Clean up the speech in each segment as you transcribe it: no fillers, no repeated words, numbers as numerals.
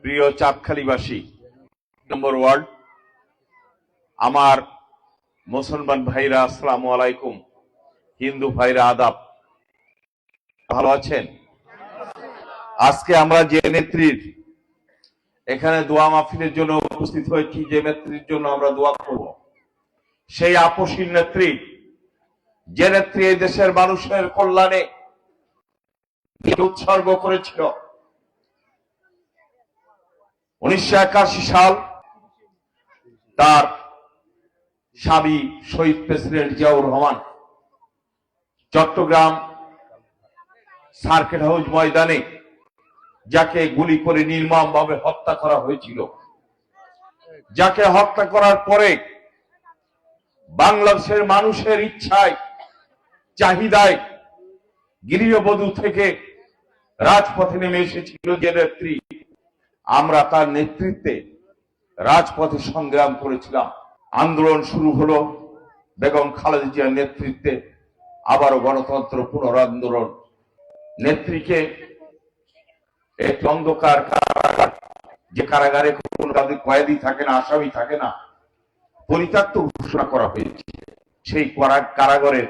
প্রিয় চাঁদখালীবাসী নম্বর ওয়ার্ড, আমার মুসলমান ভাইরা আসসালামু আলাইকুম, হিন্দু ভাইরা আদাব। ভালো আছেন? আজকে আমরা যে নেত্রীর এখানে দোয়া মাহফিলের জন্য উপস্থিত হয়েছি, যে নেত্রীর জন্য আমরা দোয়া করব, সেই আপসীর নেত্রী, যে নেত্রী এই দেশের মানুষের কল্যাণে উৎসর্গ করেছিল। 1981 সাল তার স্বামী শহীদ president Ziaur Rahman Chittagong circuit house ময়দানে যাকে গুলি করে নির্মমভাবে হত্যা করা হয়েছিল, যাকে হত্যা করার পরে বাংলাদেশের মানুষের ইচ্ছায় চাহিদায় গৃহবধূ থেকে রাজপথে নেমে এসেছিল যে নেত্রী, আমরা তার নেতৃত্বে রাজপথে সংগ্রাম করেছিলাম। আন্দোলন শুরু হলো বেগম খালেদা জিয়ার নেতৃত্বে, আবারও গণতন্ত্র পুনরান্দোলন। নেত্রীকে একটি অন্ধকার কারাগার, যে কারাগারে কোনো কয়েদি থাকে না, আসামি থাকে না, পরিত্যক্ত ঘোষণা করা হয়েছে। সেই কারাগারের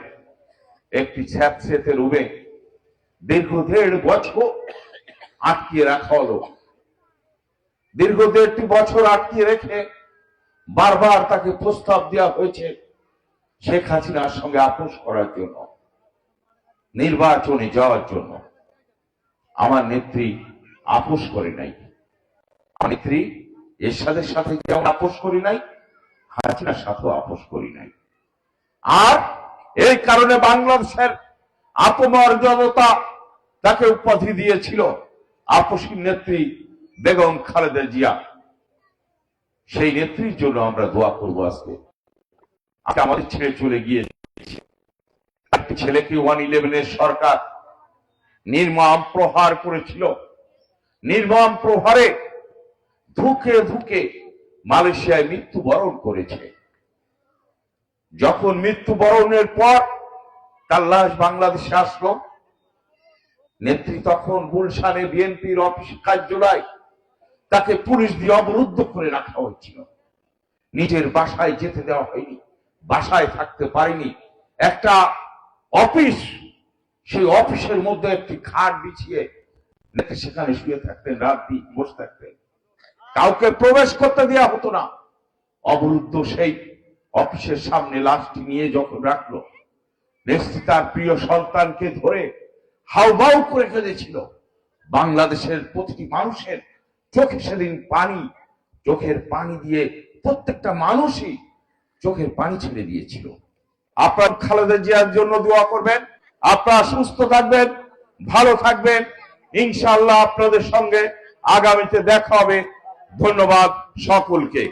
একটি স্যাঁতসেঁতে রুমে দীর্ঘ 1.5 বছর আটকিয়ে রাখা হলো। দীর্ঘ 1.5 বছর আটকিয়ে রেখে বারবার তাকে প্রস্তাব দেওয়া হয়েছে শেখ হাসিনার সঙ্গে আপোষ করার জন্য, নির্বাচনে যাওয়ার জন্য। আমার নেত্রী আপোষ করে নাই। নেত্রী এরশাদের সাথে যেমন আপোষ করি নাই, হাসিনার সাথেও আপোষ করি নাই। আর এই কারণে বাংলাদেশের আপমর্যাদা তাকে উপাধি দিয়েছিল আপসীর নেত্রী বেগম খালেদা জিয়া। সেই নেত্রীর জন্য আমরা দোয়া করব। আজকে আমাদের ছেড়ে চলে গিয়েছে একটি ছেলেকে 111 সরকার নির্মম প্রহার করেছিল। নির্মম প্রহারে ধুকে ধুকে মালয়েশিয়ায় মৃত্যুবরণ করেছে। যখন মৃত্যুবরণের পর তার লাশ বাংলাদেশে আসলো, নেত্রী তখন গুলশানে বিএনপির অফিস কার্যালয় তাকে পুলিশ দিয়ে অবরুদ্ধ করে রাখা হয়েছিল। নিজের বাসায় যেতে দেওয়া হয়নি, বাসায় থাকতে পারেনি। একটা অফিস, সেই অফিসের মধ্যে একটি খাট বিছিয়ে নেত্রী সেখানে শুয়ে থাকতেন, রাত দিন বসে থাকতেন, কাউকে প্রবেশ করতে দেওয়া হতো না। অবরুদ্ধ সেই অফিসের সামনে লাশটি নিয়ে যখন রাখলো, নেত্রী তার প্রিয় সন্তানকে ধরে হাউমাউ করে কেঁদেছিল। বাংলাদেশের প্রতিটি মানুষের চোখে সেদিন পানি, চোখের পানি দিয়ে প্রত্যেকটা মানুষই চোখের পানি ছেড়ে দিয়েছিল। আপনার খালেদা জিয়ার জন্য দোয়া করবেন। আপনারা সুস্থ থাকবেন, ভালো থাকবেন। ইনশাআল্লাহ আপনাদের সঙ্গে আগামীতে দেখা হবে। ধন্যবাদ সকলকে।